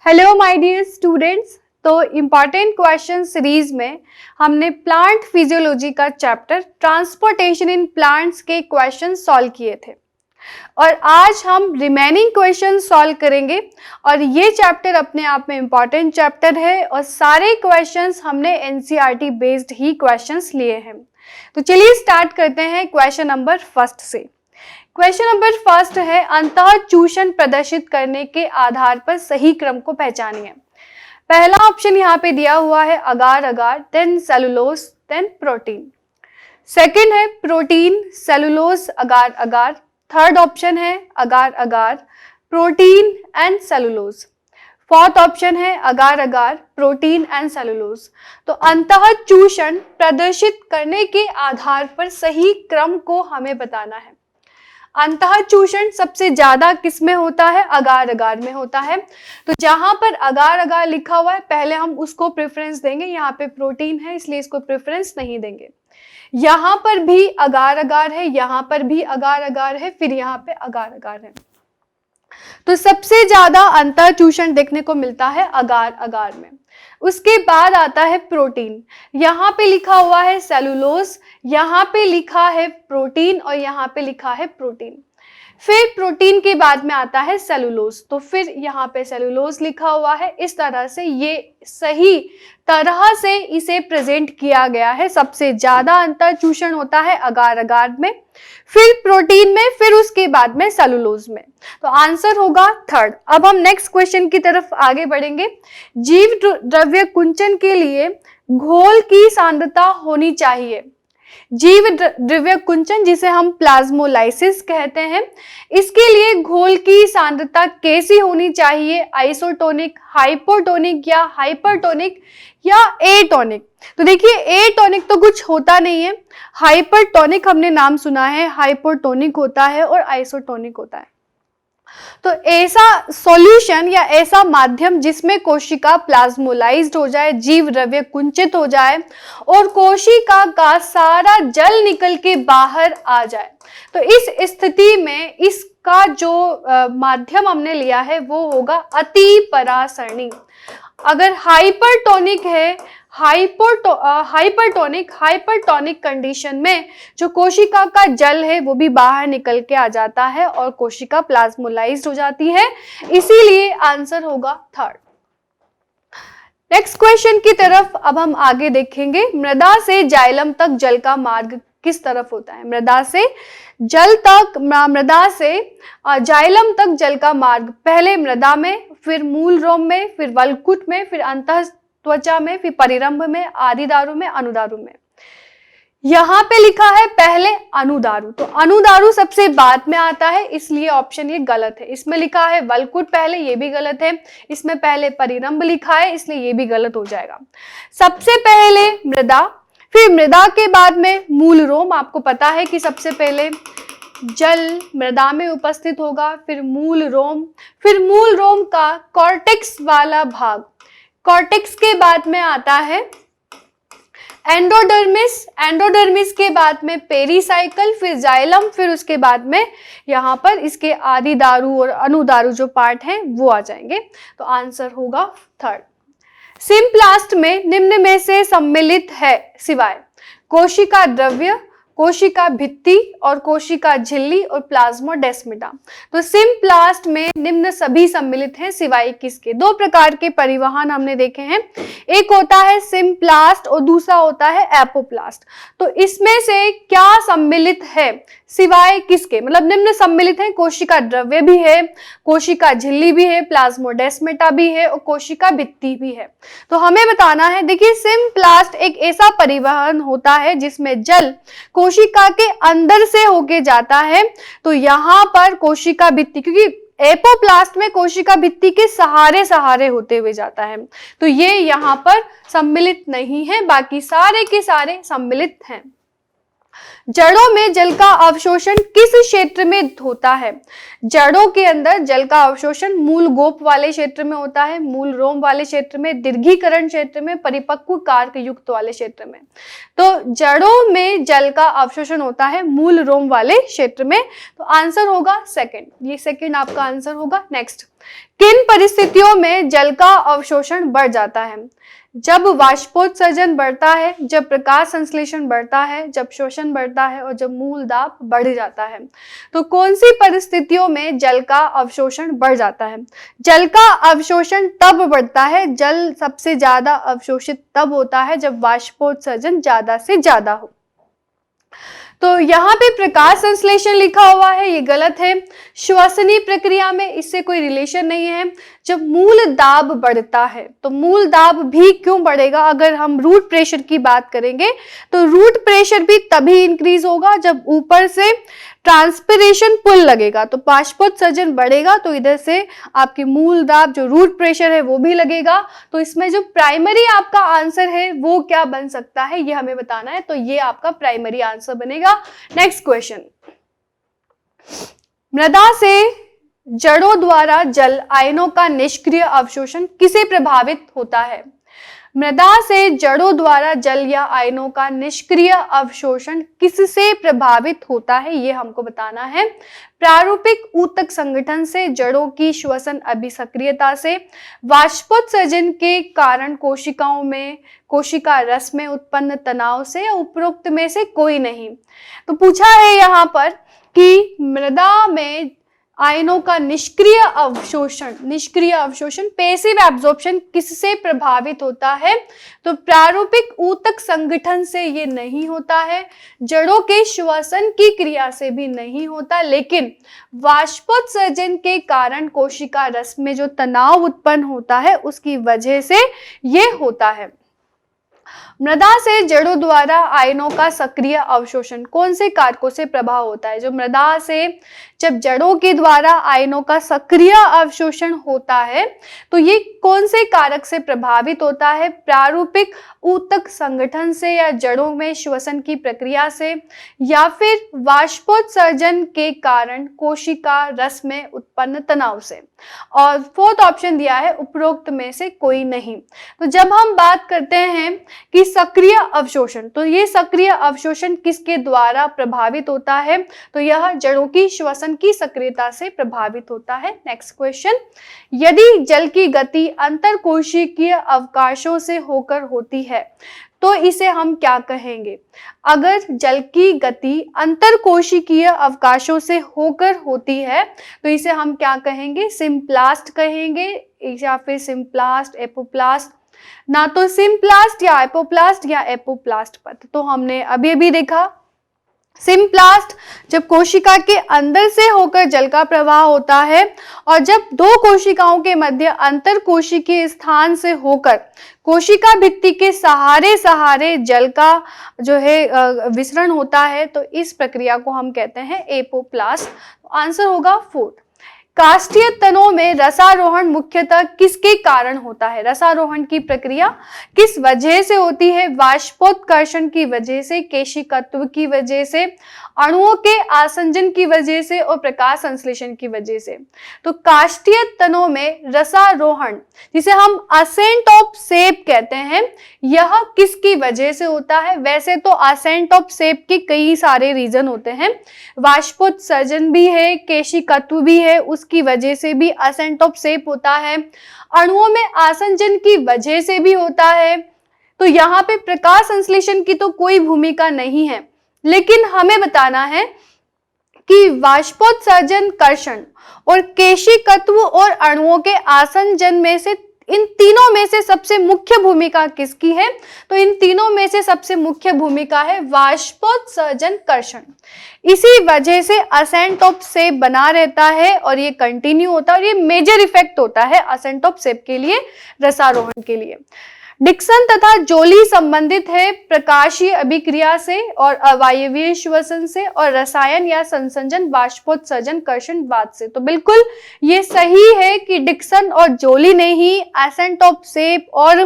Hello my dear students. तो important question series में हमने प्लांट फिजियोलॉजी का चैप्टर ट्रांसपोर्टेशन इन प्लांट्स के क्वेश्चन सॉल्व किए थे और आज हम रिमेनिंग क्वेश्चन सॉल्व करेंगे। और ये चैप्टर अपने आप में इम्पॉर्टेंट चैप्टर है और सारे क्वेश्चंस हमने एनसीईआरटी बेस्ड ही क्वेश्चंस लिए हैं। तो चलिए स्टार्ट करते हैं क्वेश्चन नंबर फर्स्ट से। क्वेश्चन नंबर फर्स्ट है, अंतःचूषण प्रदर्शित करने के आधार पर सही क्रम को पहचानिए। पहला ऑप्शन यहाँ पे दिया हुआ है agar agar, then cellulose, then protein. Second है protein, cellulose, agar agar. Third option है agar agar, protein and cellulose. Fourth option है agar agar, protein and cellulose. तो अंतःचूषण प्रदर्शित करने के आधार पर सही क्रम को हमें बताना है। अंतःचूषण सबसे ज्यादा किस में होता है? अगार अगार में होता है। तो जहां पर अगार अगार लिखा हुआ है पहले हम उसको प्रेफरेंस देंगे। यहाँ पे प्रोटीन है इसलिए इसको प्रेफरेंस नहीं देंगे। यहाँ पर भी अगार अगार है, यहाँ पर भी अगार अगार है, फिर यहाँ पे अगार अगार है। तो सबसे ज्यादा अंतःचूषण देखने को मिलता है अगार अगार में। उसके बाद आता है प्रोटीन। यहाँ पे लिखा हुआ है सेलुलोज, यहाँ पे लिखा है प्रोटीन और यहाँ पे लिखा है प्रोटीन। फिर प्रोटीन के बाद में आता है सेलुलोज, तो फिर यहाँ पे सेलुलोज लिखा हुआ है। इस तरह से ये सही तरह से इसे प्रेजेंट किया गया है। सबसे ज्यादा अंतःचूषण होता है अगार अगार में, फिर प्रोटीन में, फिर उसके बाद में सेलुलोज में। तो आंसर होगा थर्ड। अब हम नेक्स्ट क्वेश्चन की तरफ आगे बढ़ेंगे। जीव द्रव्य कुंचन के लिए घोल की सांद्रता होनी चाहिए। जीव द्रव्य कुंचन जिसे हम प्लाज्मोलाइसिस कहते हैं, इसके लिए घोल की सांद्रता कैसी होनी चाहिए? आइसोटोनिक, हाइपोटोनिक या हाइपरटोनिक या एटोनिक? तो देखिए एटोनिक तो कुछ होता नहीं है, हाइपरटोनिक हमने नाम सुना है, हाइपोटोनिक होता है और आइसोटोनिक होता है। तो ऐसा सॉल्यूशन या ऐसा माध्यम जिसमें कोशिका प्लाज्मोलाइज्ड हो जाए, जीव द्रव्य कुंचित हो जाए और कोशिका का सारा जल निकल के बाहर आ जाए। तो इस स्थिति में इसका जो माध्यम हमने लिया है वो होगा अति परासरणी। अगर हाइपरटोनिक है, हाइपरटोनिक कंडीशन में जो कोशिका का जल है वो भी बाहर निकल के आ जाता है और कोशिका प्लाज्मोलाइज्ड हो जाती है, इसीलिए आंसर होगा थर्ड। नेक्स्ट क्वेश्चन की तरफ अब हम आगे देखेंगे। मृदा से जाइलम तक जल का मार्ग किस तरफ होता है? मृदा से जाइलम तक जल का मार्ग पहले मृदा में, फिर मूल रोम में, फिर वल्कुट में, फिर अंतः त्वचा में, फिर परिरंभ में, आदिदारु में, अनुदारु में। यहाँ पे लिखा है पहले अनुदारु, तो अनुदारु सबसे बाद में आता है इसलिए ऑप्शन ये गलत है। इसमें लिखा है वल्कुट पहले, ये भी गलत है। इसमें पहले परिरंभ लिखा है इसलिए ये भी गलत हो जाएगा। सबसे पहले मृदा, फिर मृदा के बाद में मूल रोम। आपको पता है कि सबसे पहले जल मृदा में उपस्थित होगा, फिर मूल रोम, फिर मूल रोम का कॉर्टेक्स वाला भाग। कॉर्टेक्स के बाद में आता है एंडोडर्मिस, एंडोडर्मिस के बाद में पेरीसाइकल, फिर जाइलम, फिर उसके बाद में यहाँ पर इसके आदिदारु और अनुदारु जो पार्ट हैं वो आ जाएंगे। तो आंसर होगा थर्ड। सिम्प्लास्ट में निम्न में से सम्मिलित है सिवाय कोशिका द्रव्य, कोशिका भित्ति और कोशिका झिल्ली और प्लाज्मोडेस्माटा। तो सिम्प्लास्ट में निम्न सभी सम्मिलित हैं सिवाय किसके? दो प्रकार के परिवहन हमने देखे हैं, एक होता है सिम्प्लास्ट और दूसरा होता है एपोप्लास्ट। तो इसमें से क्या सम्मिलित है सिवाय किसके? मतलब निम्न सम्मिलित है, कोशिका द्रव्य भी है, कोशिका झिल्ली भी है, प्लाज्मोडेस्माटा भी है और कोशिका भित्ति भी है। तो हमें बताना है, देखिए सिम्प्लास्ट एक ऐसा परिवहन होता है जिसमें जल कोशिका के अंदर से होके जाता है। तो यहाँ पर कोशिका भित्ति, क्योंकि एपोप्लास्ट में कोशिका भित्ति के सहारे होते हुए जाता है, तो ये यहाँ पर सम्मिलित नहीं है, बाकी सारे के सारे सम्मिलित हैं। जड़ों में जल का अवशोषण किस क्षेत्र में होता है? जड़ों के अंदर जल का अवशोषण मूल गोप वाले क्षेत्र में होता है, मूल रोम वाले क्षेत्र में, दीर्घीकरण क्षेत्र में, परिपक्व कार्क युक्त वाले क्षेत्र में। तो जड़ों में जल का अवशोषण होता है मूल रोम वाले क्षेत्र में। तो आंसर होगा सेकंड, ये सेकंड आपका आंसर होगा। नेक्स्ट, किन परिस्थितियों में जल का अवशोषण बढ़ जाता है? जब वाष्पोत्सर्जन बढ़ता है, जब प्रकाश संश्लेषण बढ़ता है, जब शोषण बढ़ता है और जब मूल दाब बढ़ जाता है। तो कौन सी परिस्थितियों में जल का अवशोषण बढ़ जाता है? जल का अवशोषण तब बढ़ता है, जल सबसे ज्यादा अवशोषित तब होता है जब वाष्पोत्सर्जन ज्यादा से ज्यादा हो। तो यहाँ पे प्रकाश संश्लेषण लिखा हुआ है, ये गलत है। श्वसनी प्रक्रिया में इससे कोई रिलेशन नहीं है। जब मूल दाब बढ़ता है, तो मूल दाब भी क्यों बढ़ेगा? अगर हम रूट प्रेशर की बात करेंगे तो रूट प्रेशर भी तभी इंक्रीज होगा जब ऊपर से ट्रांसपिरेशन पुल लगेगा, तो बाष्पोत्सर्जन बढ़ेगा, तो इधर से आपकी मूल दाब जो रूट प्रेशर है वो भी लगेगा। तो इसमें जो प्राइमरी आपका आंसर है वो क्या बन सकता है, ये हमें बताना है। तो ये आपका प्राइमरी आंसर बनेगा। नेक्स्ट क्वेश्चन, मृदा से जड़ों द्वारा जल आयनों का निष्क्रिय अवशोषण किसे प्रभावित होता है? मृदा से जड़ों द्वारा जल या आयनों का निष्क्रिय अवशोषण किससे प्रभावित होता है, ये हमको बताना है। प्रारूपिक ऊतक संगठन से, जड़ों की श्वसन अभिसक्रियता से, वाष्पोत्सर्जन के कारण कोशिकाओं में कोशिका रस में उत्पन्न तनाव से, या उपरोक्त में से कोई नहीं। तो पूछा है यहाँ पर कि मृदा में आयनों का निष्क्रिय अवशोषण पैसिव एब्जॉर्प्शन किससे प्रभावित होता है? तो प्रारूपिक ऊतक संगठन से ये नहीं होता है, जड़ों के श्वसन की क्रिया से भी नहीं होता, लेकिन वाष्पोत्सर्जन के कारण कोशिका रस में जो तनाव उत्पन्न होता है उसकी वजह से ये होता है। मृदा से जड़ों द्वारा आयनों का सक्रिय अवशोषण कौन से कारकों से प्रभाव होता है? जो मृदा से जब जड़ों के द्वारा आयनों का सक्रिय अवशोषण होता है तो ये कौन से कारक से प्रभावित होता है? प्रारूपिक ऊतक संगठन से, या जड़ों में श्वसन की प्रक्रिया से, या फिर वाष्पोत्सर्जन के कारण कोशिका रस में उत्पन्न तनाव से। और फोर्थ ऑप्शन दिया है उपरोक्त में से कोई नहीं। तो जब हम बात करते हैं कि सक्रिय अवशोषण, तो ये सक्रिय अवशोषण किसके द्वारा प्रभावित होता है? तो यह जड़ों की श्वसन की सक्रियता से प्रभावित होता है। नेक्स्ट क्वेश्चन, यदि जल की गति अंतरकोशिकीय अवकाशों से होकर होती है तो इसे हम क्या कहेंगे? अगर जल की गति अंतरकोशिकीय अवकाशों से होकर होती है तो इसे हम क्या कहेंगे? सिम्प्लास्ट कहेंगे, या फिर सिम्प्लास्ट, एपोप्लास्ट। ना तो सिम्प्लास्ट या एपोप्लास्ट या एपोप्लास्ट पद। तो हमने अभी अभी देखा सिम्प्लास्ट जब कोशिका के अंदर से होकर जल का प्रवाह होता है, और जब दो कोशिकाओं के मध्य अंतर कोशिकीय स्थान से होकर कोशिका भित्ति के सहारे जल का जो है विसरण होता है, तो इस प्रक्रिया को हम कहते हैं एपोप्लास्ट। आंसर होगा फोर्थ। काष्ठीय तनों में रसारोहण मुख्यतः किसके कारण होता है? रसारोहण की प्रक्रिया किस वजह से होती है? वाष्पोत्कर्षण की वजह से, केशिकत्व की वजह से, अणुओं के आसंजन की वजह से और प्रकाश संश्लेषण की वजह से। तो काष्ठीय तनों में रसारोहण, जिसे हम असेंट ऑफ सेप कहते हैं, यह किसकी वजह से होता है? वैसे तो असेंट ऑफ सेप के कई सारे रीजन होते हैं, वाष्पोत्सर्जन भी है, केशिकत्व भी है, उसकी वजह से भी असेंट ऑफ सेप होता है, अणुओं में आसंजन की वजह से भी होता है। तो यहाँ पे प्रकाश संश्लेषण की तो कोई भूमिका नहीं है, लेकिन हमें बताना है कि वाष्पोत्सर्जन, कर्षण और केशिकत्व और अणुओं के आसंजन में से इन तीनों में से सबसे मुख्य भूमिका किसकी है? तो इन तीनों में से सबसे मुख्य भूमिका है वाष्पोत्सर्जन, कर्षण। इसी वजह से असेंट ऑफ सेप बना रहता है और ये कंटिन्यू होता है, और ये मेजर इफेक्ट होता है असेंट ऑफ सेप के लिए, रसारोहण के लिए। डिक्सन तथा जोली संबंधित है प्रकाशीय अभिक्रिया से और अवायवीय श्वसन से और रसायन या संसंजन बाष्पोत्सर्जन कर्षणवाद से। तो बिल्कुल ये सही है कि डिक्सन और जोली ने ही एसेंट ऑफ सेप और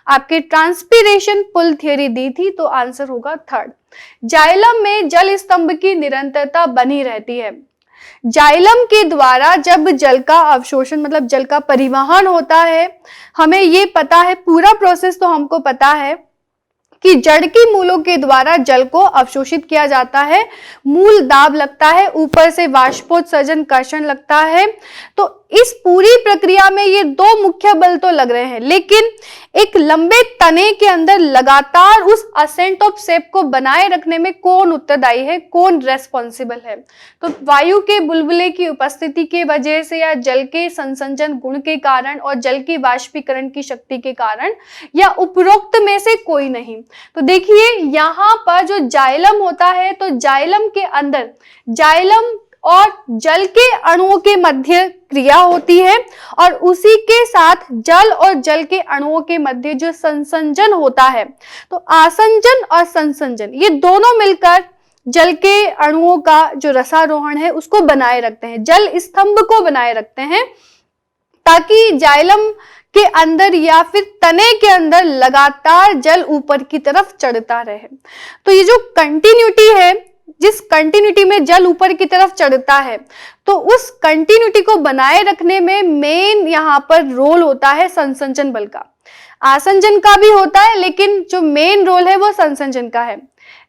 आपके ट्रांसपिरेशन पुल थ्योरी दी थी। तो आंसर होगा थर्ड। जाइलम में जल स्तंभ की निरंतरता बनी रहती है। जाइलम के द्वारा जब जल का अवशोषण मतलब जल का परिवहन होता है, हमें ये पता है, पूरा प्रोसेस तो हमको पता है कि जड़ की मूलों के द्वारा जल को अवशोषित किया जाता है, मूल दाब लगता है, ऊपर से वाष्पोत्सर्जन कर्षण लगता है। तो इस पूरी प्रक्रिया में ये दो मुख्य बल तो लग रहे हैं, लेकिन एक लंबे तने के अंदर लगातार उस असेंट ऑफ सेप को बनाए रखने में कौन उत्तरदायी है, कौन रेस्पॉन्सिबल है? तो वायु के बुलबुले की उपस्थिति के वजह से या जल के संसंजन गुण के कारण और जल की वाष्पीकरण की शक्ति के कारण या उपरोक्त में से कोई नहीं। तो देखिए यहाँ पर जो जाइलम होता है, तो जाइलम के अंदर जाइलम और जल के अणुओं के मध्य क्रिया होती है और उसी के साथ जल और जल के अणुओं के मध्य जो संसंजन होता है, तो आसंजन और संसंजन ये दोनों मिलकर जल के अणुओं का जो रसारोहण है उसको बनाए रखते हैं, जल स्तंभ को बनाए रखते हैं, ताकि जाइलम के अंदर या फिर तने के अंदर लगातार जल ऊपर की तरफ चढ़ता रहे। तो ये जो कंटिन्यूटी है, जिस कंटिन्यूटी में जल ऊपर की तरफ चढ़ता है, तो उस कंटिन्यूटी को बनाए रखने में मेन यहाँ पर रोल होता है संसंजन बल का। आसंजन का भी होता है, लेकिन जो मेन रोल है वो संसंजन का है।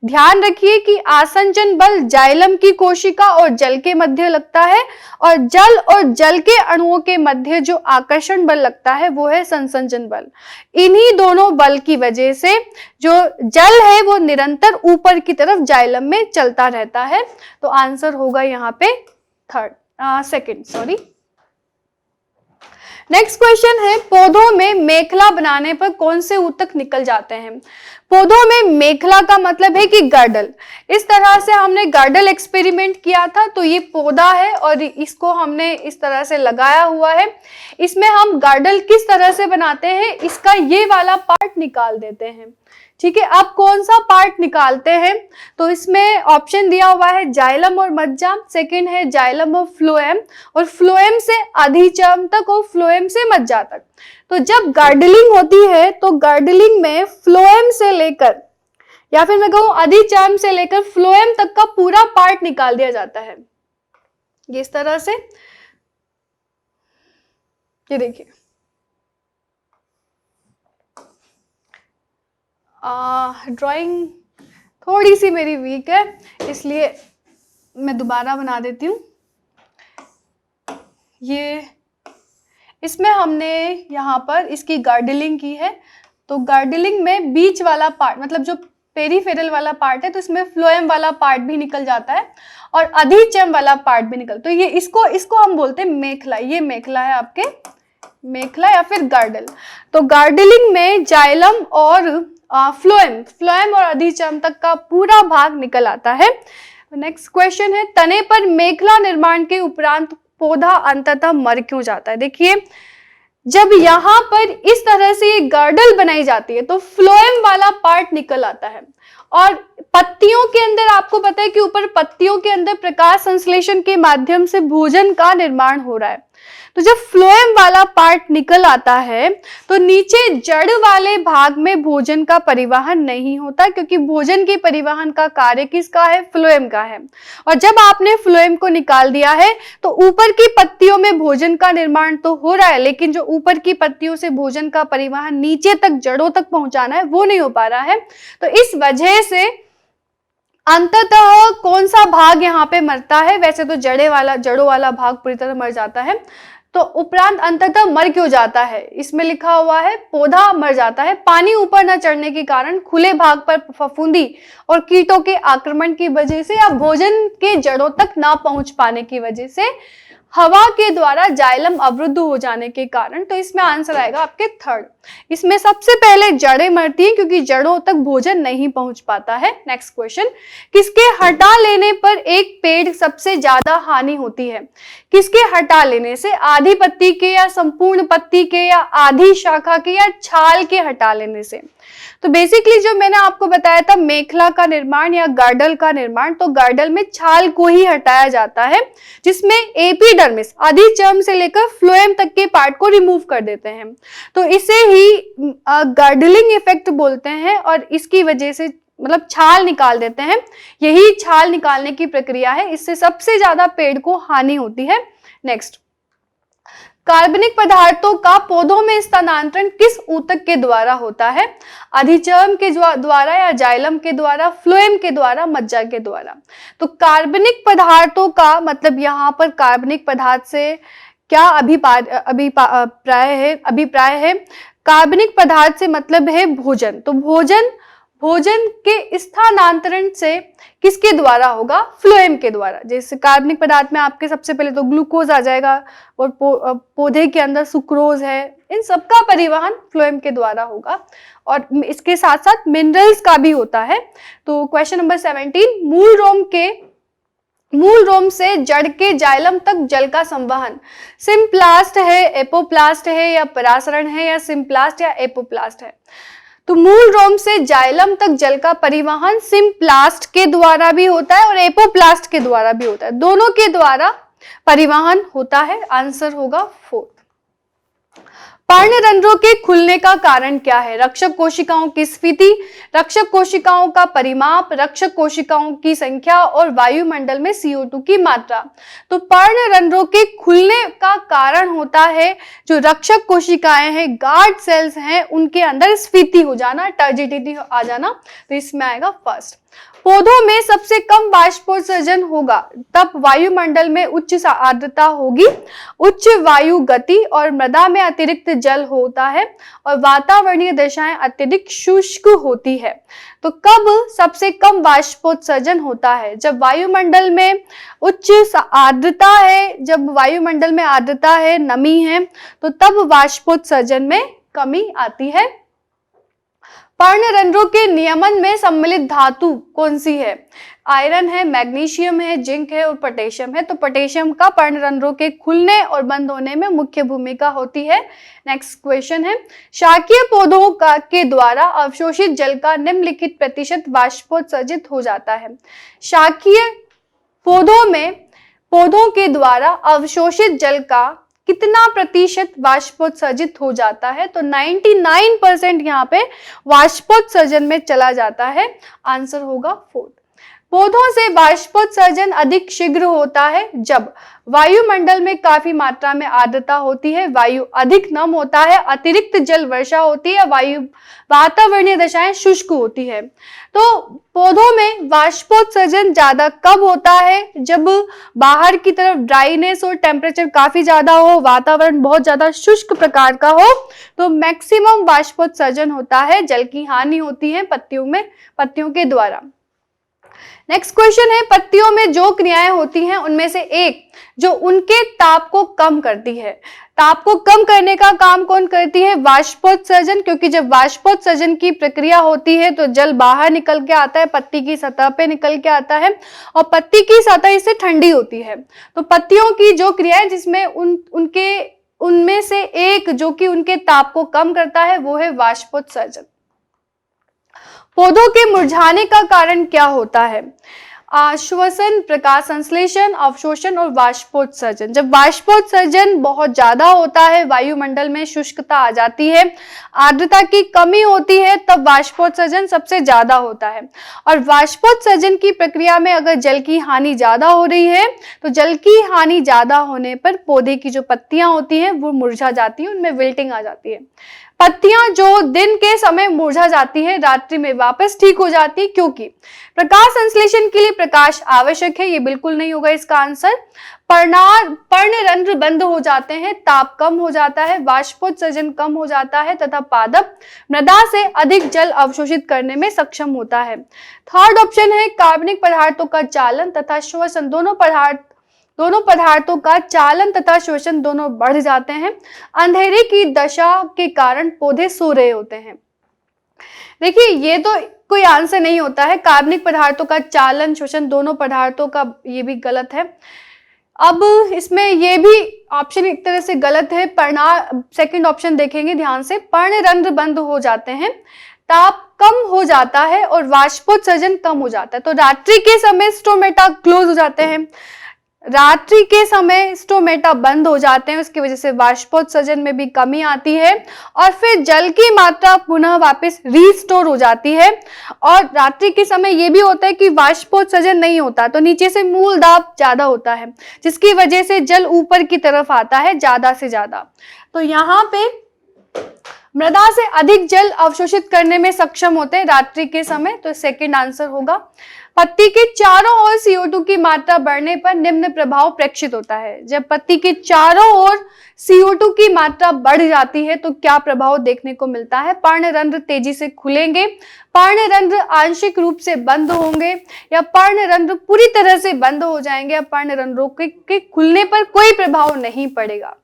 ध्यान रखिए कि आसंजन बल जाइलम की कोशिका और जल के मध्य लगता है और जल के अणुओं के मध्य जो आकर्षण बल लगता है वो है संसंजन बल। इन्हीं दोनों बल की वजह से जो जल है वो निरंतर ऊपर की तरफ जाइलम में चलता रहता है। तो आंसर होगा यहाँ पे सेकंड। नेक्स्ट क्वेश्चन है, पौधों में मेखला बनाने पर कौन से ऊतक निकल जाते हैं? पौधों में मेखला का मतलब है कि गर्डल। इस तरह से हमने गर्डल एक्सपेरिमेंट किया था। तो ये पौधा है और इसको हमने इस तरह से लगाया हुआ है। इसमें हम गर्डल किस तरह से बनाते हैं, इसका ये वाला पार्ट निकाल देते हैं। ठीक है, अब कौन सा पार्ट निकालते हैं? तो इसमें ऑप्शन दिया हुआ है जाइलम और मज्जा, सेकंड है जाइलम और फ्लोएम, और फ्लोएम से अधिचर्म तक और फ्लोएम से मज्जा तक। तो जब गार्डलिंग होती है तो गार्डलिंग में फ्लोएम से लेकर या फिर मैं कहूं अधिचर्म से लेकर फ्लोएम तक का पूरा पार्ट निकाल दिया जाता है। ये इस तरह से, ये देखिए ड्राइंग थोड़ी सी मेरी वीक है, इसलिए मैं दोबारा बना देती हूँ। ये इसमें हमने यहाँ पर इसकी गार्डलिंग की है। तो गार्डलिंग में बीच वाला पार्ट मतलब जो पेरीफेरल वाला पार्ट है, तो इसमें फ्लोएम वाला पार्ट भी निकल जाता है और अधिचर्म वाला पार्ट भी निकल। तो ये इसको हम बोलते हैं मेखला। ये मेखला है आपके, मेखला या फिर गार्डल। तो गार्डलिंग में जाइलम और फ्लोएम और अधिचर्म तक का पूरा भाग निकल आता है। नेक्स्ट क्वेश्चन है, तने पर मेखला निर्माण के उपरांत पौधा अंततः मर क्यों जाता है? देखिए, जब यहाँ पर इस तरह से ये गर्डल बनाई जाती है तो फ्लोएम वाला पार्ट निकल आता है और पत्तियों के अंदर आपको पता है कि ऊपर पत्तियों के अंदर प्रकाश संश्लेषण के माध्यम से भोजन का निर्माण हो रहा है। तो जब फ्लोएम वाला पार्ट निकल आता है तो नीचे जड़ वाले भाग में भोजन का परिवहन नहीं होता, क्योंकि भोजन के परिवहन का कार्य किसका है? फ्लोएम का है। और जब आपने फ्लोएम को निकाल दिया है तो ऊपर की पत्तियों में भोजन का निर्माण तो हो रहा है, लेकिन जो ऊपर की पत्तियों से भोजन का परिवहन नीचे तक जड़ों तक पहुंचाना है वो नहीं हो पा रहा है। तो इस वजह से अंततः कौन सा भाग यहाँ पे मरता है? वैसे तो जड़ों वाला भाग पूरी तरह मर जाता है। तो उपरांत अंततः मर क्यों जाता है? इसमें लिखा हुआ है पौधा मर जाता है पानी ऊपर न चढ़ने के कारण, खुले भाग पर फफूंदी और कीटों के आक्रमण की वजह से या भोजन के जड़ों तक ना पहुंच पाने की वजह से हवा के द्वारा जाइलम अवरुद्ध हो जाने के कारण। तो इसमें आंसर आएगा आपके थर्ड। इसमें सबसे पहले जड़ें मरती हैं क्योंकि जड़ों तक भोजन नहीं पहुंच पाता है। नेक्स्ट क्वेश्चन, किसके हटा लेने पर एक पेड़ सबसे ज्यादा हानि होती है? किसके हटा लेने से? आधी पत्ती के या संपूर्ण पत्ती के या आधी शाखा के या छाल के हटा लेने से? तो बेसिकली जो मैंने आपको बताया था मेखला का निर्माण या गार्डल का निर्माण, तो गार्डल में छाल को ही हटाया जाता है जिसमें एपिडर्मिस आदि चर्म से लेकर फ्लोएम तक के पार्ट को रिमूव कर देते हैं। तो इसे ही गार्डलिंग इफेक्ट बोलते हैं और इसकी वजह से मतलब छाल निकाल देते हैं। यही छाल निकालने की प्रक्रिया है, इससे सबसे ज्यादा पेड़ को हानि होती है। नेक्स्ट, कार्बनिक पदार्थों का पौधों में स्थानांतरण किस ऊतक के द्वारा होता है? अधिचर्म के द्वारा या जाइलम के द्वारा, फ्लोएम के द्वारा, मज्जा के द्वारा? तो कार्बनिक पदार्थों का मतलब यहाँ पर कार्बनिक पदार्थ से क्या अभिप्राय है? कार्बनिक पदार्थ से मतलब है भोजन। तो भोजन के स्थानांतरण से किसके द्वारा होगा? फ्लोएम के द्वारा। जैसे कार्बनिक पदार्थ में आपके सबसे पहले तो ग्लूकोज आ जाएगा और पौधे के अंदर सुक्रोज है, इन सबका परिवहन फ्लोएम के द्वारा होगा और इसके साथ साथ मिनरल्स का भी होता है। तो क्वेश्चन नंबर 17, मूल रोम से जड़ के जाइलम तक जल का संवहन सिम्प्लास्ट है, एपोप्लास्ट है या परासरण है या सिम्प्लास्ट या एपोप्लास्ट है? तो मूल रोम से जाइलम तक जल का परिवहन सिम्प्लास्ट के द्वारा भी होता है और एपोप्लास्ट के द्वारा भी होता है, दोनों के द्वारा परिवहन होता है। आंसर होगा फोर्थ। पर्णरंध्रों के खुलने का कारण क्या है? रक्षक कोशिकाओं की स्फीति, रक्षक कोशिकाओं का परिमाप, रक्षक कोशिकाओं की संख्या और वायुमंडल में CO2 की मात्रा। तो पर्णरंध्रों के खुलने का कारण होता है जो रक्षक कोशिकाएं हैं, गार्ड सेल्स हैं, उनके अंदर स्फीति हो जाना, टर्जिडिटी आ जाना। तो इसमें आएगा फर्स्ट। पौधों में सबसे कम वाष्पोत्सर्जन होगा तब वायुमंडल में उच्च आर्द्रता होगी, उच्च वायु गति और मृदा में अतिरिक्त जल होता है और वातावरणीय दशाएं अत्यधिक शुष्क होती है। तो कब सबसे कम वाष्पोत्सर्जन होता है? जब वायुमंडल में उच्च आर्द्रता है, जब वायुमंडल में आर्द्रता है, नमी है, तो तब वाष्पोत्सर्जन में कमी आती है। पर्णरंध्रों के नियमन में सम्मिलित धातु कौन सी है? आयरन है, मैग्नीशियम है, जिंक है और पोटेशियम है। तो पोटेशियम का पर्णरंध्रों के खुलने और बंद होने में मुख्य भूमिका होती है। नेक्स्ट क्वेश्चन है, शाकीय पौधों के द्वारा अवशोषित जल का निम्नलिखित प्रतिशत वाष्पोत्सर्जित हो जाता है? शाकीय पौधों के द्वारा अवशोषित जल का कितना प्रतिशत वाष्पोत्सर्जित हो जाता है? तो 99% यहाँ पे वाष्पोत्सर्जन में चला जाता है। आंसर होगा फोर्थ। पौधों से वाष्पोत्सर्जन अधिक शीघ्र होता है जब वायुमंडल में काफी मात्रा में आर्द्रता होती है, वायु अधिक नम होता है, अतिरिक्त जल वर्षा होती है, वातावरणीय दशाएं शुष्क होती है। तो पौधों में वाष्पोत्सर्जन ज्यादा कब होता है? जब बाहर की तरफ ड्राइनेस और टेम्परेचर काफी ज्यादा हो, वातावरण बहुत ज्यादा शुष्क प्रकार का हो, तो मैक्सिमम वाष्पोत्सर्जन होता है, जल की हानि होती है पत्तियों के द्वारा। नेक्स्ट क्वेश्चन है, पत्तियों में जो क्रियाएं होती हैं उनमें से एक जो उनके ताप को कम करती है। ताप को कम करने का काम कौन करती है? वाष्पोत्सर्जन, क्योंकि जब वाष्पोत्सर्जन की प्रक्रिया होती है तो जल बाहर निकल के आता है, पत्ती की सतह पे निकल के आता है और पत्ती की सतह इससे ठंडी होती है। तो पत्तियों की जो क्रियाएं जिसमें उनमें से एक जो कि उनके ताप को कम करता है वो है वाष्पोत्सर्जन। पौधों के मुरझाने का कारण क्या होता है? आश्वसन, प्रकाश संश्लेषण, अवशोषण और वाष्पोत्सर्जन। जब वाष्पोत्सर्जन बहुत ज्यादा होता है, वायुमंडल में शुष्कता आ जाती है, आर्द्रता की कमी होती है, तब वाष्पोत्सर्जन सबसे ज्यादा होता है। और वाष्पोत्सर्जन की प्रक्रिया में अगर जल की हानि ज्यादा हो रही है तो जल की हानि ज्यादा होने पर पौधे की जो पत्तियां होती हैं वो मुरझा जाती है, उनमें विल्टिंग आ जाती है। पत्तियां जो दिन के समय मुरझा जाती है, रात्रि में वापस ठीक हो जाती है, क्योंकि प्रकाश संश्लेषण के लिए प्रकाश आवश्यक है। ये बिल्कुल नहीं होगा इसका आंसर। पर्णरंध्र बंद हो जाते हैं, ताप कम हो जाता है, वाष्पोत्सर्जन कम हो जाता है तथा पादप मृदा से अधिक जल अवशोषित करने में सक्षम होता है। थर्ड ऑप्शन है कार्बनिक पदार्थों का चालन तथा श्वसन, दोनों पदार्थों का चालन तथा शोषण दोनों बढ़ जाते हैं। अंधेरे की दशा के कारण पौधे सो रहे होते हैं। देखिए ये तो कोई आंसर नहीं होता है। कार्बनिक पदार्थों का चालन शोषण दोनों पदार्थों का, ये भी गलत है। अब इसमें ये भी ऑप्शन एक तरह से गलत है। सेकंड ऑप्शन देखेंगे ध्यान से, पर्णरंध्र बंद हो जाते हैं, ताप कम हो जाता है और वाष्पोत्सर्जन कम हो जाता है। तो रात्रि के समय स्टोमेटा क्लोज हो जाते हैं, रात्रि के समय स्टोमेटा बंद हो जाते हैं, उसकी वजह से वाष्पोत्सर्जन में भी कमी आती है और फिर जल की मात्रा पुनः वापस रीस्टोर हो जाती है। और रात्रि के समय ये भी होता है कि वाष्पोत्सर्जन नहीं होता, तो नीचे से मूल दाब ज्यादा होता है, जिसकी वजह से जल ऊपर की तरफ आता है ज्यादा से ज्यादा। तो यहाँ पे मृदा से अधिक जल अवशोषित करने में सक्षम होते हैं रात्रि के समय, तो सेकंड आंसर होगा। पत्ती के चारों ओर CO2 की मात्रा बढ़ने पर निम्न प्रभाव प्रेक्षित होता है। जब पत्ती के चारों ओर CO2 की मात्रा बढ़ जाती है तो क्या प्रभाव देखने को मिलता है? पर्णरंध्र तेजी से खुलेंगे, पर्णरंध्र आंशिक रूप से बंद होंगे, या पर्णरंध्र पूरी तरह से बंद हो जाएंगे, या पर्णरंध्रों के खुलने पर कोई प्रभाव नहीं पड़ेगा।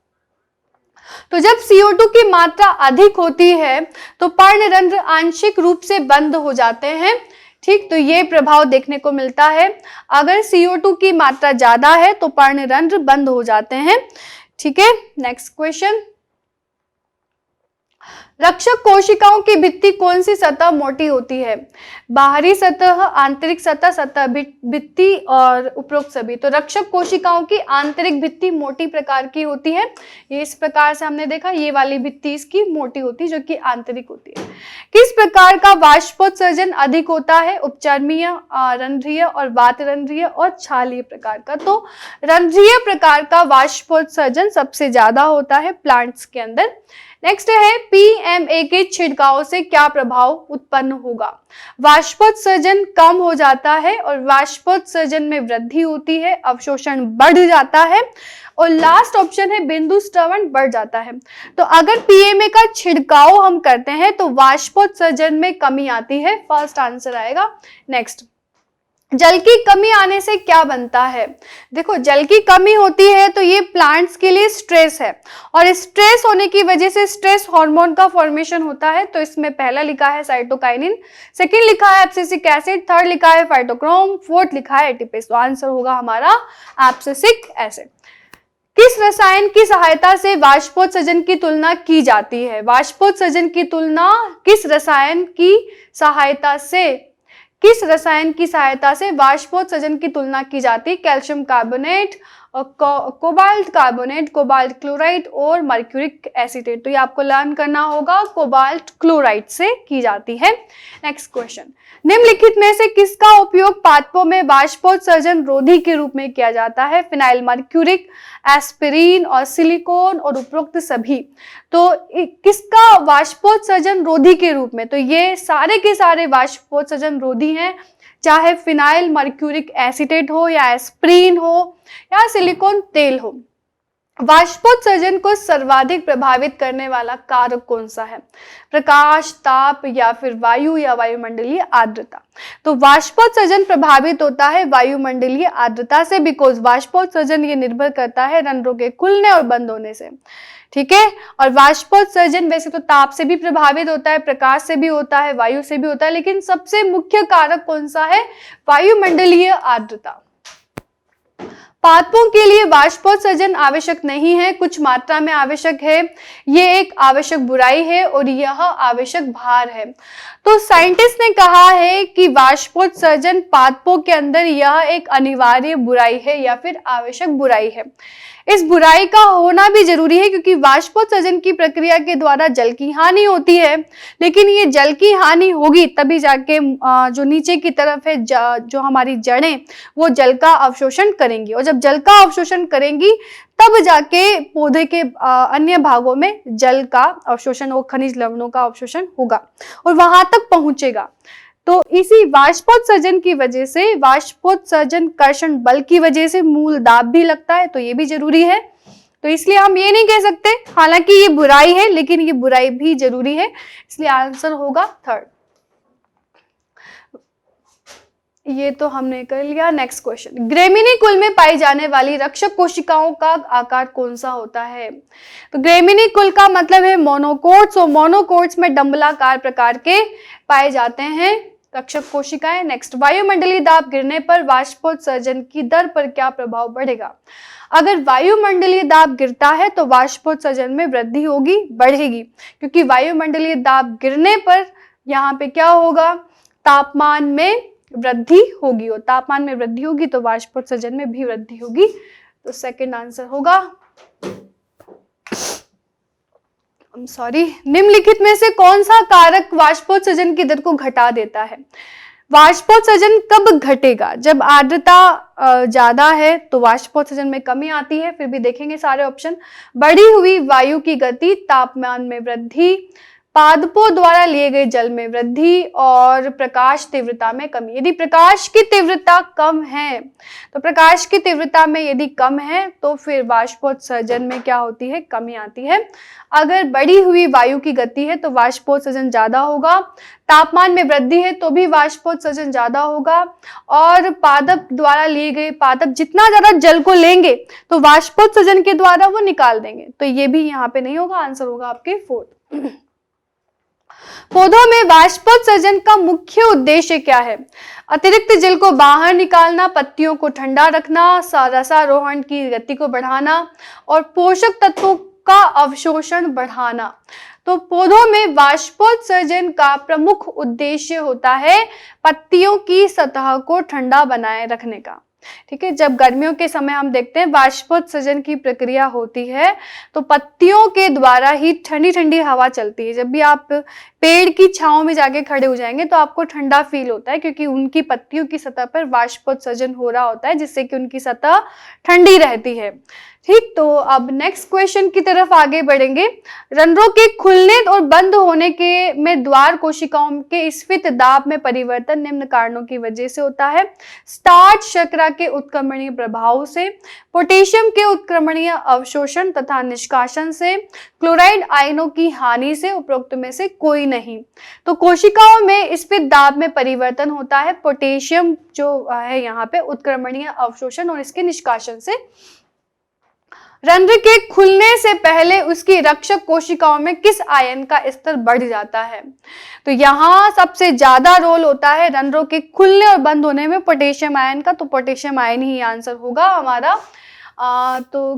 तो जब CO2 की मात्रा अधिक होती है तो पर्णरंध्र आंशिक रूप से बंद हो जाते हैं। ठीक, तो ये प्रभाव देखने को मिलता है। अगर CO2 की मात्रा ज्यादा है तो पर्णरंध्र बंद हो जाते हैं। ठीक है, नेक्स्ट क्वेश्चन। रक्षक कोशिकाओं की भित्ति कौन सी सतह मोटी होती है? बाहरी सतह, आंतरिक सतह, सतह भित्ति और उपरोक्त सभी। तो रक्षक कोशिकाओं की आंतरिक भित्ति मोटी प्रकार की होती है। ये इस प्रकार से हमने देखा, ये वाली भित्ति इसकी मोटी होती है जो कि आंतरिक होती है। किस प्रकार का वाष्पोत्सर्जन अधिक होता है? उपचर्मीय, रंध्रीय और वातरंध्रीय और छालीय प्रकार का। तो रंध्रीय प्रकार का वाष्पोत्सर्जन सबसे ज्यादा होता है प्लांट्स के अंदर। नेक्स्ट है, PMA के छिड़काव से क्या प्रभाव उत्पन्न होगा? वाष्पोत्सर्जन कम हो जाता है और वाष्पोत्सर्जन में वृद्धि होती है, अवशोषण बढ़ जाता है और लास्ट ऑप्शन है बिंदु स्रवण बढ़ जाता है। तो अगर PMA का छिड़काव हम करते हैं तो वाष्पोत्सर्जन में कमी आती है, फर्स्ट आंसर आएगा। नेक्स्ट, जल की कमी आने से क्या बनता है? देखो, जल की कमी होती है तो ये प्लांट्स के लिए स्ट्रेस है और स्ट्रेस होने की वजह से स्ट्रेस हार्मोन का फॉर्मेशन होता है। तो इसमें पहला लिखा है साइटोकाइनिन, सेकंड लिखा है एब्सिसिक एसिड, थर्ड लिखा है फाइटोक्रोम, फोर्थ लिखा है एटीपेस। तो आंसर होगा हमारा एब्सिसिक एसिड। किस रसायन की सहायता से वाष्पोत्सर्जन की तुलना की जाती है? वाष्पोत्सर्जन की तुलना किस रसायन की सहायता से, किस रसायन की सहायता से वाष्पोत्सर्जन की तुलना की जाती है? Calcium carbonate, cobalt carbonate, cobalt chloride और मर्क्यूरिक एसीटेट। तो ये आपको लर्न करना होगा, कोबाल्ट क्लोराइड से की जाती है। नेक्स्ट क्वेश्चन, निम्नलिखित में से किसका उपयोग पादपों में वाष्पोत्सर्जन रोधी के रूप में किया जाता है? फिनाइल मर्क्यूरिक, एस्पिरिन और सिलिकॉन और उपरोक्त सभी। तो किसका वाष्पोत्सर्जन रोधी के रूप में? तो ये सारे के सारे वाष्पोत्सर्जन रोधी हैं, चाहे फिनाइल मर्क्यूरिक एसीटेट हो या एस्प्रीन हो या सिलिकॉन तेल हो। वाष्पोत्सर्जन को सर्वाधिक प्रभावित करने वाला कारक कौन सा है? प्रकाश, ताप या फिर वायु या वायुमंडलीय आर्द्रता। तो वाष्पोत्सर्जन प्रभावित होता है वायुमंडलीय आर्द्रता से, बिकॉज वाष्पोत्सर्जन ये निर्भर करता है रंध्रों के खुलने और बंद होने से। ठीक है, और वाष्पोत्सर्जन वैसे तो ताप से भी प्रभावित होता है, प्रकाश से भी होता है, वायु से भी होता है, लेकिन सबसे मुख्य कारक कौन सा है? वायुमंडलीय आर्द्रता। पादपों के लिए वाष्पोत्सर्जन आवश्यक नहीं है, कुछ मात्रा में आवश्यक है। ये एक आवश्यक बुराई है और यह आवश्यक भार है। तो साइंटिस्ट ने कहा है कि वाष्पोत्सर्जन पादपों के अंदर यह एक अनिवार्य बुराई है या फिर आवश्यक बुराई है। इस बुराई का होना भी जरूरी है क्योंकि वाष्पोत्सर्जन की प्रक्रिया के द्वारा जल की हानि होती है, लेकिन ये जल की हानि होगी तभी जाके जो नीचे की तरफ है जो हमारी जड़ें वो जल का अवशोषण करेंगी, और जब जल का अवशोषण करेंगी तब जाके पौधे के अन्य भागों में जल का अवशोषण और खनिज लवणों का अवशोषण होगा और वहां तक पहुंचेगा। तो इसी वाष्पोत्सर्जन की वजह से, वाष्पोत्सर्जन कर्षण बल की वजह से मूल दाब भी लगता है, तो ये भी जरूरी है। तो इसलिए हम ये नहीं कह सकते, हालांकि ये बुराई है लेकिन ये बुराई भी जरूरी है, इसलिए आंसर होगा थर्ड। ये तो हमने कर लिया। नेक्स्ट क्वेश्चन, ग्रेमिनी कुल में पाई जाने वाली रक्षक कोशिकाओं का आकार कौन सा होता है? तो ग्रेमिनी कुल का मतलब है मोनोकोट्स, और मोनोकोट्स में डंबलाकार प्रकार के पाए जाते हैं रक्षक कोशिकाएं। नेक्स्ट, वायुमंडलीय दाब गिरने पर वाष्पोत्सर्जन की दर पर क्या प्रभाव बढ़ेगा? अगर वायुमंडलीय दाब गिरता है तो वाष्पोत्सर्जन में वृद्धि होगी, बढ़ेगी, क्योंकि वायुमंडलीय दाब गिरने पर यहाँ पे क्या होगा, तापमान में वृद्धि होगी, और तापमान में वृद्धि होगी तो वाष्पोत्सर्जन में भी वृद्धि होगी। तो सेकंड आंसर होगा, निम्नलिखित में से कौन सा कारक वाष्पोत्सर्जन की दर को घटा देता है? वाष्पोत्सर्जन कब घटेगा? जब आर्द्रता ज्यादा है तो वाष्पोत्सर्जन में कमी आती है। फिर भी देखेंगे सारे ऑप्शन। बढ़ी हुई वायु की गति, तापमान में वृद्धि, पादपों द्वारा लिए गए जल में वृद्धि, और प्रकाश तीव्रता में कमी। यदि प्रकाश की तीव्रता कम है, तो प्रकाश की तीव्रता में यदि कम है तो फिर वाष्पोत्सर्जन में क्या होती है, कमी आती है। अगर बढ़ी हुई वायु की गति है तो वाष्पोत्सर्जन ज्यादा होगा, तापमान में वृद्धि है तो भी वाष्पोत्सर्जन ज्यादा होगा, और पादप द्वारा लिए गए, पादप जितना ज्यादा जल को लेंगे तो वाष्पोत्सर्जन के द्वारा वो निकाल देंगे। तो ये भी यहाँ पे नहीं होगा, आंसर होगा आपके फोर्थ। पौधों में वाष्पोत्सर्जन का मुख्य उद्देश्य क्या है? अतिरिक्त जल को बाहर निकालना, पत्तियों को ठंडा रखना, रसारोहण की गति को बढ़ाना, और पोषक तत्वों का अवशोषण बढ़ाना। तो पौधों में वाष्पोत्सर्जन का प्रमुख उद्देश्य होता है पत्तियों की सतह को ठंडा बनाए रखने का। ठीक है, जब गर्मियों के समय हम देखते हैं वाष्पोत्सर्जन की प्रक्रिया होती है तो पत्तियों के द्वारा ही ठंडी ठंडी हवा चलती है। जब भी आप पेड़ की छांव में जाके खड़े हो जाएंगे तो आपको ठंडा फील होता है, क्योंकि उनकी पत्तियों की सतह पर वाष्पोत्सर्जन हो रहा होता है, जिससे कि उनकी सतह ठंडी रहती है। ठीक, तो अब नेक्स्ट क्वेश्चन की तरफ आगे बढ़ेंगे। रंध्रों के खुलने और बंद होने के में द्वार कोशिकाओं के स्फीत दाब में परिवर्तन निम्न कारणों की वजह से होता है। स्टार्च शर्करा के उत्क्रमणीय प्रभाव से, पोटेशियम के उत्क्रमणीय अवशोषण तथा निष्कासन से, क्लोराइड आयनों की हानि से, उपरोक्त में से कोई नहीं। तो कोशिकाओं में स्फीत दाब में परिवर्तन होता है पोटेशियम जो है यहाँ पे उत्क्रमणीय अवशोषण और इसके निष्कासन से। रंध्र के खुलने से पहले उसकी रक्षक कोशिकाओं में किस आयन का स्तर बढ़ जाता है? तो यहाँ सबसे ज्यादा रोल होता है रंध्रों के खुलने और बंद होने में पोटेशियम आयन का, तो पोटेशियम आयन ही आंसर होगा हमारा। तो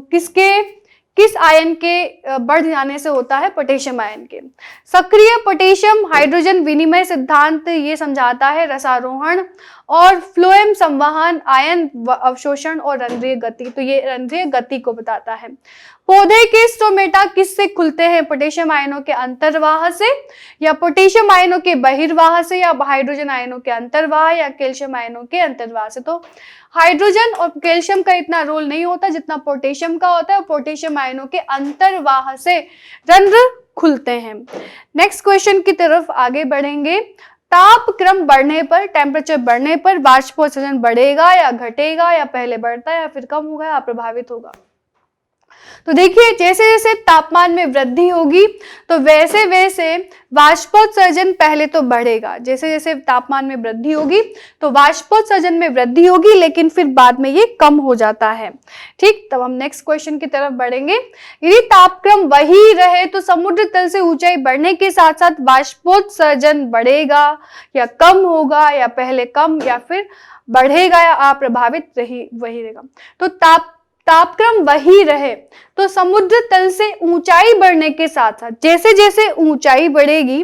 किस आयन के बढ़ जाने से होता है? पोटेशियम आयन के। सक्रिय पोटेशियम हाइड्रोजन विनिमय सिद्धांत ये समझाता है रसारोहण और फ्लोएम संवहन, आयन अवशोषण और रंध्रीय गति, तो ये रंध्रीय गति को बताता है। पौधे के स्टोमेटा किससे खुलते हैं? पोटेशियम आयनों के अंतर्वाह से, या पोटेशियम आयनों के बहिर्वाह से, या हाइड्रोजन आयनों के अंतर्वाह, या कैल्शियम आयनों के अंतर्वाह से। तो हाइड्रोजन और कैल्शियम का इतना रोल नहीं होता जितना पोटेशियम का होता है, और पोटेशियम आयनों के अंतर्वाह से रंध्र खुलते हैं। नेक्स्ट क्वेश्चन की तरफ आगे बढ़ेंगे। तापक्रम बढ़ने पर, टेम्परेचर बढ़ने पर वाष्पोत्सर्जन बढ़ेगा या घटेगा, या पहले बढ़ता है या फिर कम होगा या प्रभावित होगा? तो देखिए, जैसे जैसे तापमान में वृद्धि होगी तो वैसे वैसे वाष्पोत्सर्जन पहले तो बढ़ेगा। जैसे जैसे तापमान में वृद्धि होगी तो वाष्पोत्सर्जन में वृद्धि होगी, लेकिन फिर बाद में ये कम हो जाता है। ठीक, तब हम नेक्स्ट क्वेश्चन की तरफ बढ़ेंगे। यदि तापक्रम वही रहे तो समुद्र तल से ऊंचाई बढ़ने के साथ साथ वाष्पोत्सर्जन बढ़ेगा या कम होगा, या पहले कम या फिर बढ़ेगा या अप्रभावित वही रहेगा? तो तापक्रम वही रहे तो समुद्र तल से ऊंचाई बढ़ने के साथ साथ जैसे जैसे ऊंचाई बढ़ेगी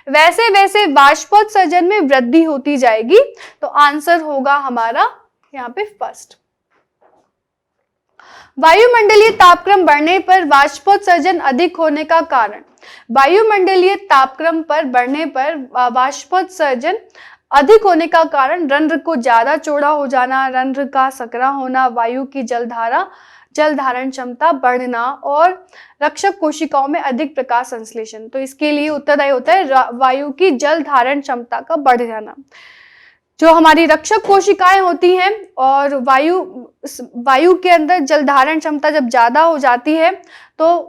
वैसे वैसे वाष्पोत्सर्जन में वृद्धि होती जाएगी। तो आंसर होगा हमारा यहाँ पे फर्स्ट। वायुमंडलीय तापक्रम बढ़ने पर वाष्पोत्सर्जन अधिक होने का कारण। वायुमंडलीय तापक्रम पर बढ़ने पर वाष्पोत्सर्जन अधिक होने का कारण रंध्र को ज्यादा चौड़ा हो जाना, रंध्र का सकरा होना, वायु की जल धारण क्षमता बढ़ना, और रक्षक कोशिकाओं में अधिक प्रकाश संश्लेषण। तो इसके लिए उत्तरदायी होता है वायु की जल धारण क्षमता का बढ़ जाना। जो हमारी रक्षक कोशिकाएं होती हैं और वायु के अंदर जल धारण क्षमता जब ज्यादा हो जाती है तो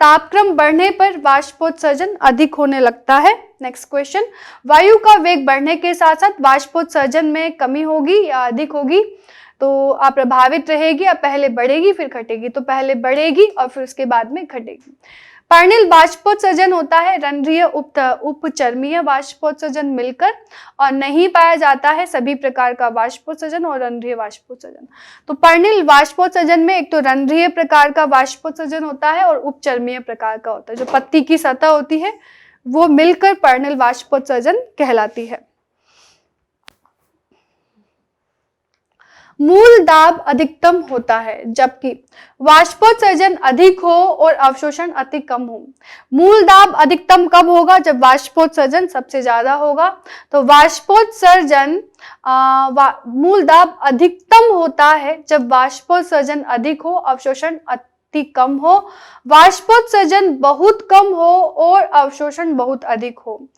तापक्रम बढ़ने पर वाष्पोत्सर्जन अधिक होने लगता है। नेक्स्ट क्वेश्चन, वायु का वेग बढ़ने के साथ साथ वाष्पोत्सर्जन में कमी होगी या अधिक होगी? तो अप्रभावित रहेगी, अब पहले बढ़ेगी फिर घटेगी, तो पहले बढ़ेगी और फिर उसके बाद में घटेगी। पर्णिल वाष्पोत्सर्जन होता है रंध्रीय उपचर्मीय वाष्पोत्सर्जन मिलकर, और नहीं पाया जाता है सभी प्रकार का वाष्पोत्सर्जन और रंध्रीय वाष्पोत्सर्जन। तो पर्णिल वाष्पोत्सर्जन में एक तो रंध्रीय प्रकार का वाष्पोत्सर्जन होता है और उपचर्मीय प्रकार का होता है, जो पत्ती की सतह होती है वो मिलकर पर्णिल वाष्पोत्सर्जन कहलाती है। मूल दाब अधिकतम होता है जबकि वाष्पोत्सर्जन अधिक हो और अवशोषण अति कम हो। मूल दाब अधिकतम कब होगा? जब वाष्पोत्सर्जन सबसे ज्यादा होगा। तो वाष्पोत्सर्जन मूल दाब अधिकतम होता है जब वाष्पोत्सर्जन अधिक हो, अवशोषण अति कम हो, वाष्पोत्सर्जन बहुत कम हो और अवशोषण बहुत अधिक हो,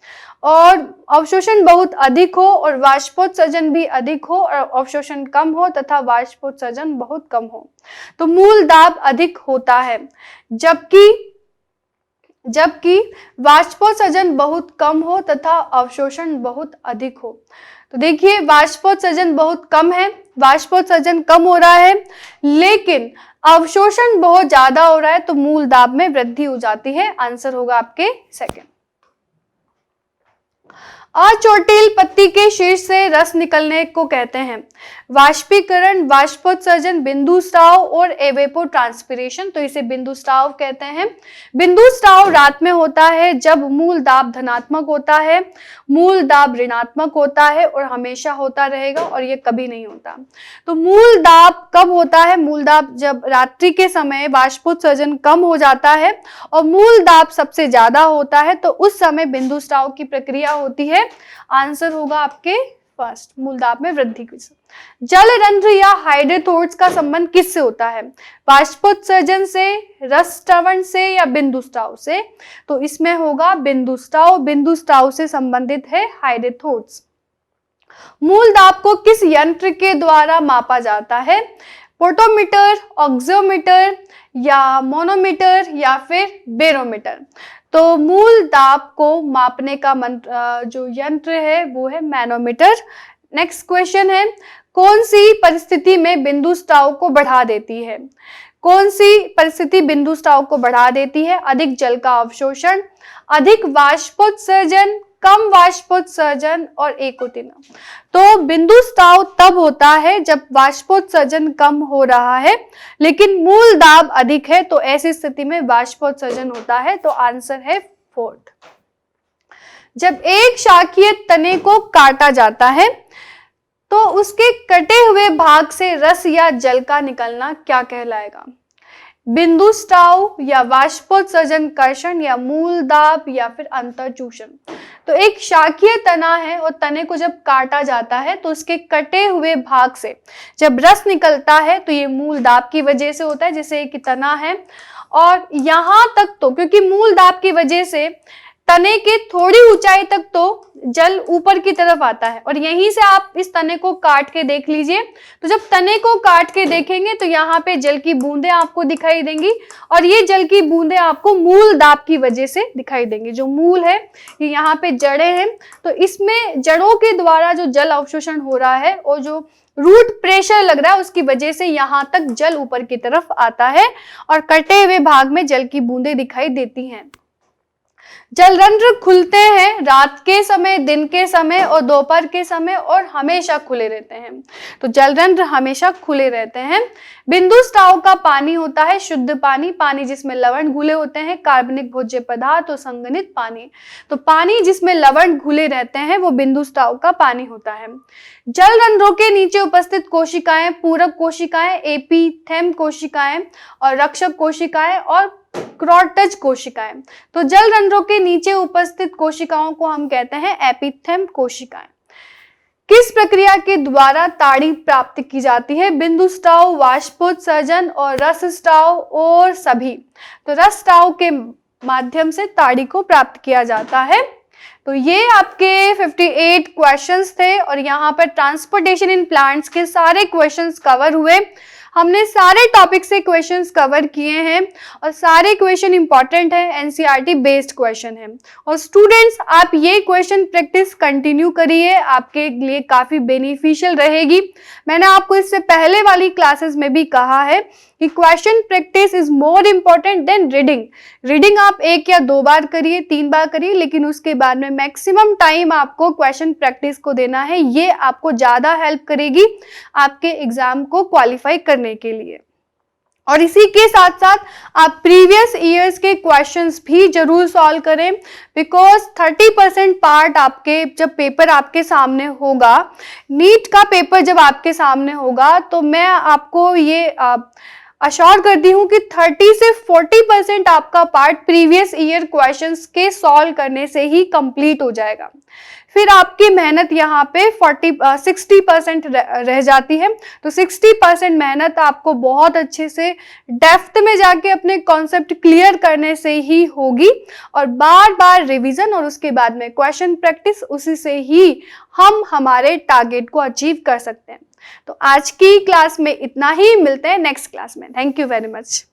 और अवशोषण बहुत अधिक हो और वाष्पोत्सर्जन भी अधिक हो और अवशोषण कम हो तथा वाष्पोत्सर्जन बहुत कम हो, तो मूल दाब अधिक होता है। जबकि वाष्पोत्सर्जन बहुत कम हो तथा अवशोषण बहुत अधिक हो। तो देखिए, वाष्पोत्सर्जन बहुत कम है, वाष्पोत्सर्जन कम हो रहा है, लेकिन अवशोषण बहुत ज्यादा हो रहा है, तो मूल दाब में वृद्धि हो जाती है। आंसर होगा आपके सेकंड। अचोटिल पत्ती के शीर्ष से रस निकलने को कहते हैं वाष्पीकरण, वाष्पोत्सर्जन, बिंदुस्राव और एवेपोट्रांसपिरेशन। तो इसे बिंदुस्राव कहते हैं। बिंदुस्राव रात में होता है जब मूल दाब धनात्मक होता है, मूल दाब ऋणात्मक होता है और हमेशा होता रहेगा, और ये कभी नहीं होता। तो मूल दाब कब होता है? मूल दाब जब रात्रि के समय वाष्पोत्सर्जन कम हो जाता है और मूल दाब सबसे ज्यादा होता है, तो उस समय बिंदुस्राव की प्रक्रिया होती है। आंसर होगा आपके फर्स्ट, मूल दाब में वृद्धि की। जलरंध्र या हाइड्रोथोर्स का संबंध किससे होता है? वाष्पोत्सर्जन से, रसस्रवण से या बिंदुस्राव से? तो इसमें होगा बिंदुस्राव। बिंदुस्राव से संबंधित है हाइड्रोथोर्स। मूल दाब को किस यंत्र के द्वारा मापा जाता है? पोटोमीटर, ऑक्सियोमीटर या मोनोमीटर या फिर बेरोमीटर? तो मूल दाब को मापने का जो यंत्र है वो है मैनोमीटर। नेक्स्ट क्वेश्चन है, कौन सी परिस्थिति में बिंदुस्राव को बढ़ा देती है? कौन सी परिस्थिति बिंदुस्राव को बढ़ा देती है? अधिक जल का अवशोषण, अधिक वाष्पोत्सर्जन, कम वाष्पोत्सर्जन और एक होती ना। तो बिंदुस्राव तब होता है जब वाष्पोत्सर्जन कम हो रहा है लेकिन मूल दाब अधिक है, तो ऐसी स्थिति में वाष्पोत्सर्जन होता है। तो आंसर है फोर्थ। जब एक शाखीय तने को काटा जाता है तो उसके कटे हुए भाग से रस या जल का निकलना क्या कहलाएगा? बिंदुस्राव या वाष्पोत्सर्जन कर्षण या मूल दाब या फिर अंतर्चूषण? तो एक शाखीय तना है और तने को जब काटा जाता है तो उसके कटे हुए भाग से जब रस निकलता है तो ये मूल दाब की वजह से होता है। जैसे एक तना है और यहाँ तक तो क्योंकि मूल दाब की वजह से तने के थोड़ी ऊंचाई तक तो जल ऊपर की तरफ आता है, और यहीं से आप इस तने को काट के देख लीजिए। तो जब तने को काट के देखेंगे तो यहाँ पे जल की बूंदें आपको दिखाई देंगी, और ये जल की बूंदें आपको मूल दाब की वजह से दिखाई देंगी। जो मूल है ये यहाँ पे जड़ें हैं, तो इसमें जड़ों के द्वारा जो जल अवशोषण हो रहा है और जो रूट प्रेशर लग रहा है उसकी वजह से यहाँ तक जल ऊपर की तरफ आता है और कटे हुए भाग में जल की बूंदें दिखाई देती हैं। जलरंध्र खुलते हैं रात के समय, दिन के समय और दोपहर के समय, और हमेशा खुले रहते हैं। तो जलरंध्र हमेशा खुले रहते हैं। बिंदुस्राव का पानी होता है शुद्ध पानी, पानी जिसमें लवण घुले होते हैं, कार्बनिक भोज्य पदार्थ और संघनित पानी। तो पानी जिसमें लवण घुले रहते हैं वो बिंदुस्राव का पानी होता है। जलरंध्रों के नीचे उपस्थित कोशिकाएं पूरक कोशिकाएं, एपीथेम कोशिकाएं और रक्षक कोशिकाएं और क्रोटज कोशिकाएं। तो जलरंध्रों के नीचे उपस्थित कोशिकाओं को हम कहते हैं एपीथेम कोशिकाएं। किस प्रक्रिया के द्वारा ताड़ी प्राप्त की जाती है? बिंदुस्राव, वाष्पोत्सर्जन और रसस्राव और सभी। तो रसस्राव के माध्यम से ताड़ी को प्राप्त किया जाता है। तो ये आपके 58 क्वेश्चंस थे और यहाँ पर ट्रांसपोर्टेशन इन प्लांट्स के सारे क्वेश्चंस कवर हुए। हमने सारे टॉपिक से क्वेश्चंस कवर किए हैं और सारे क्वेश्चन इंपॉर्टेंट है, एनसीईआरटी बेस्ड क्वेश्चन है। और स्टूडेंट्स आप ये क्वेश्चन प्रैक्टिस कंटिन्यू करिए, आपके लिए काफ़ी बेनिफिशियल रहेगी। मैंने आपको इससे पहले वाली क्लासेस में भी कहा है कि question practice is more important than reading. Reading आप 1 या 2 बार करिए, 3 बार करिए, लेकिन उसके बाद में मैक्सिमम टाइम आपको क्वेश्चन प्रैक्टिस को देना है। ये आपको ज़्यादा हेल्प करेगी आपके एग्जाम को क्वालिफाई करने के लिए। और इसी के साथ साथ आप प्रीवियस ईयर्स के क्वेश्चंस भी जरूर सॉल्व करें, बिकॉज 30% पार्ट आपके जब पेपर आपके सामने होगा, नीट का पेपर जब आपके सामने होगा, तो मैं आपको ये अश्योर करती हूँ कि 30 से 40% आपका पार्ट प्रीवियस ईयर क्वेश्चंस के सॉल्व करने से ही कंप्लीट हो जाएगा। फिर आपकी मेहनत यहाँ पे 60% रह जाती है। तो 60% मेहनत आपको बहुत अच्छे से डेप्थ में जाके अपने कॉन्सेप्ट क्लियर करने से ही होगी, और बार बार रिवीजन और उसके बाद में क्वेश्चन प्रैक्टिस, उसी से ही हम हमारे टारगेट को अचीव कर सकते हैं। तो आज की क्लास में इतना ही, मिलते हैं नेक्स्ट क्लास में। Thank you very much.